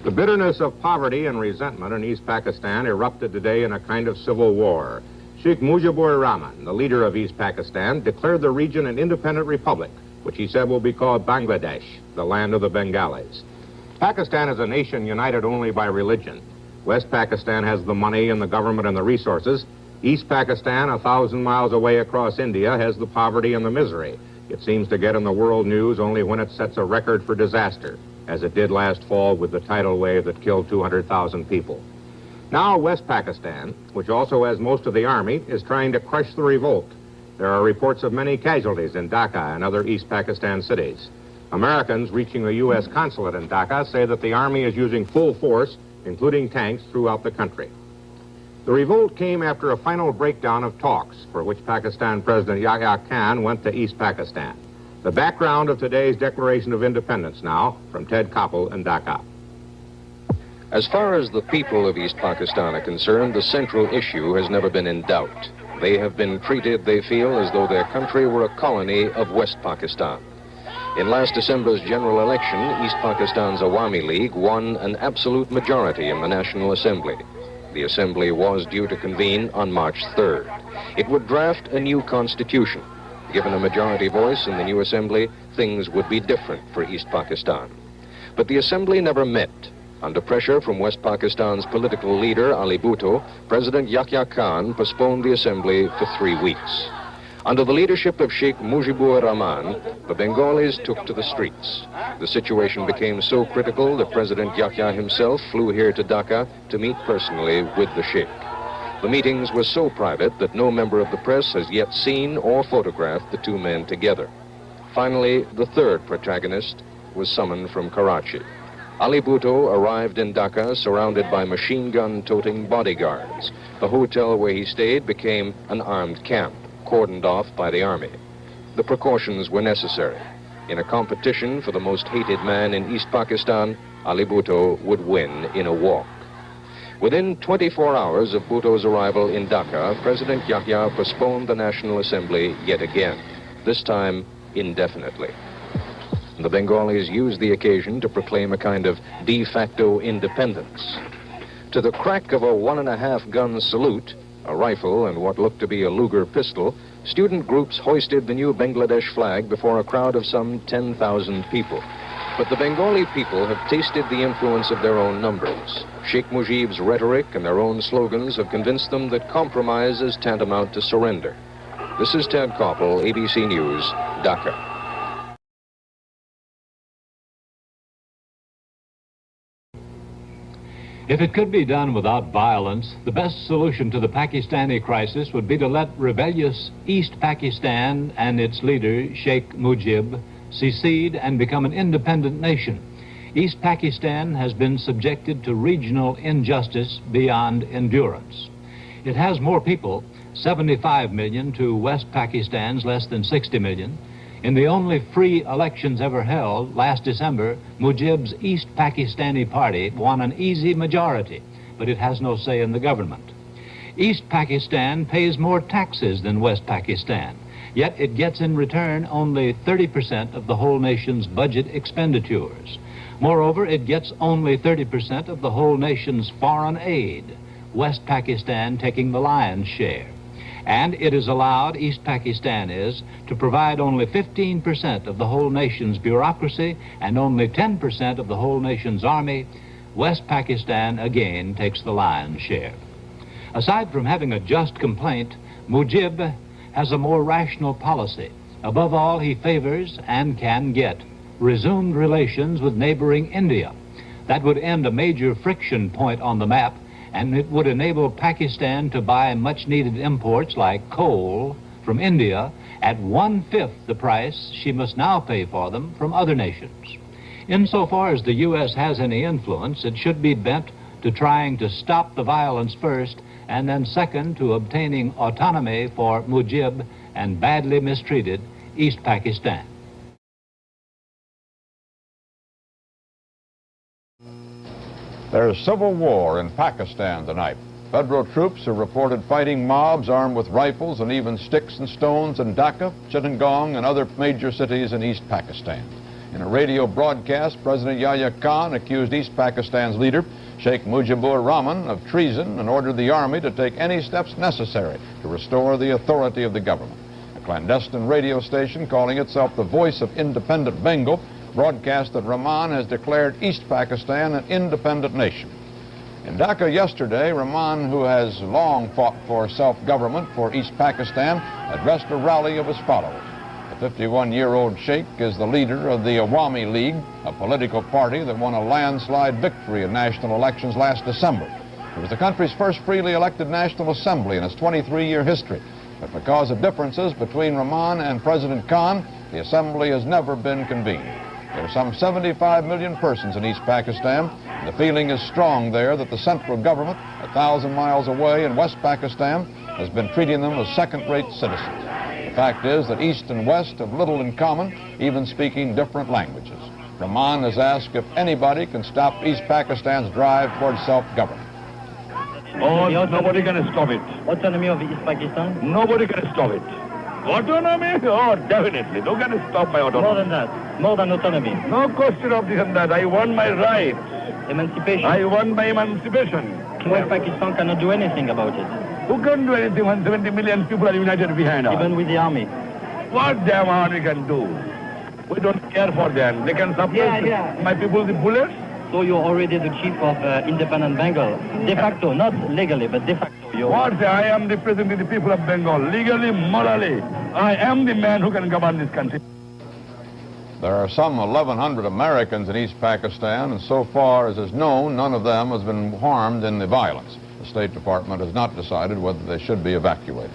The bitterness of poverty and resentment in East Pakistan erupted today in a kind of civil war. Sheikh Mujibur Rahman, the leader of East Pakistan, declared the region an independent republic, which he said will be called Bangladesh, the land of the Bengalis. Pakistan is a nation united only by religion. West Pakistan has the money and the government and the resources. East Pakistan, 1,000 miles away across India, has the poverty and the misery. It seems to get in the world news only when it sets a record for disaster, as it did last fall with the tidal wave that killed 200,000 people. Now West Pakistan, which also has most of the army, is trying to crush the revolt. There are reports of many casualties in Dhaka and other East Pakistan cities. Americans reaching the U.S. consulate in Dhaka say that the army is using full force, including tanks, throughout the country. The revolt came after a final breakdown of talks for which Pakistan President Yahya Khan went to East Pakistan. The background of today's Declaration of Independence now, from Ted Koppel in Dhaka. As far as the people of East Pakistan are concerned, the central issue has never been in doubt. They have been treated, they feel, as though their country were a colony of West Pakistan. In last December's general election, East Pakistan's Awami League won an absolute majority in the National Assembly. The Assembly was due to convene on March 3rd. It would draft a new constitution. Given a majority voice in the new Assembly, things would be different for East Pakistan. But the Assembly never met. Under pressure from West Pakistan's political leader, Ali Bhutto, President Yahya Khan postponed the Assembly for 3 weeks. Under the leadership of Sheikh Mujibur Rahman, the Bengalis took to the streets. The situation became so critical that President Yahya himself flew here to Dhaka to meet personally with the Sheikh. The meetings were so private that no member of the press has yet seen or photographed the two men together. Finally, the third protagonist was summoned from Karachi. Ali Bhutto arrived in Dhaka surrounded by machine gun-toting bodyguards. The hotel where he stayed became an armed camp, cordoned off by the army. The precautions were necessary. In a competition for the most hated man in East Pakistan, Ali Bhutto would win in a walk. Within 24 hours of Bhutto's arrival in Dhaka, President Yahya postponed the National Assembly yet again, this time indefinitely. The Bengalis used the occasion to proclaim a kind of de facto independence. To the crack of a 1.5 gun salute, a rifle and what looked to be a Luger pistol, student groups hoisted the new Bangladesh flag before a crowd of some 10,000 people. But the Bengali people have tasted the influence of their own numbers. Sheikh Mujib's rhetoric and their own slogans have convinced them that compromise is tantamount to surrender. This is Ted Koppel, ABC News, Dhaka. If it could be done without violence, the best solution to the Pakistani crisis would be to let rebellious East Pakistan and its leader, Sheikh Mujib, secede and become an independent nation. East Pakistan has been subjected to regional injustice beyond endurance. It has more people, 75 million to West Pakistan's less than 60 million. In the only free elections ever held last December, Mujib's East Pakistani party won an easy majority, but it has no say in the government. East Pakistan pays more taxes than West Pakistan, yet it gets in return only 30% of the whole nation's budget expenditures. Moreover, it gets only 30% of the whole nation's foreign aid, West Pakistan taking the lion's share. And it is allowed, East Pakistan is, to provide only 15% of the whole nation's bureaucracy and only 10% of the whole nation's army. West Pakistan again takes the lion's share. Aside from having a just complaint, Mujib has a more rational policy. Above all, he favors and can get resumed relations with neighboring India. That would end a major friction point on the map, and it would enable Pakistan to buy much-needed imports like coal from India at 1/5 the price she must now pay for them from other nations. Insofar as the U.S. has any influence, it should be bent to trying to stop the violence first, and then second to obtaining autonomy for Mujib and badly mistreated East Pakistan. There's civil war in Pakistan tonight. Federal troops are reported fighting mobs armed with rifles and even sticks and stones in Dhaka, Chittagong, and other major cities in East Pakistan. In a radio broadcast, President Yahya Khan accused East Pakistan's leader, Sheikh Mujibur Rahman, of treason and ordered the army to take any steps necessary to restore the authority of the government. A clandestine radio station calling itself the Voice of Independent Bengal broadcast that Rahman has declared East Pakistan an independent nation. In Dhaka yesterday, Rahman, who has long fought for self-government for East Pakistan, addressed a rally of his followers. The 51-year-old sheikh is the leader of the Awami League, a political party that won a landslide victory in national elections last December. It was the country's first freely elected National Assembly in its 23-year history. But because of differences between Rahman and President Khan, the Assembly has never been convened. There are some 75 million persons in East Pakistan, and the feeling is strong there that the central government, 1,000 miles away in West Pakistan, has been treating them as second-rate citizens. The fact is that East and West have little in common, even speaking different languages. Rahman has asked if anybody can stop East Pakistan's drive towards self-government. Oh, nobody can stop it. Autonomy of East Pakistan? Nobody can stop it. Autonomy? Oh, definitely. No one can stop my autonomy. More than that. More than autonomy. No question of this and that. I want my rights. Emancipation. I want my emancipation. West Pakistan cannot do anything about it. Who can do anything when 70 million people are united behind us? Even with the army. What damn army can do? We don't care for them. They can suppress my people with bullets. So you're already the chief of independent Bengal. De facto, not legally, but de facto. What? I am representing the people of Bengal. Legally, morally, I am the man who can govern this country. There are some 1,100 Americans in East Pakistan, and so far as is known, none of them has been harmed in the violence. The State Department has not decided whether they should be evacuated.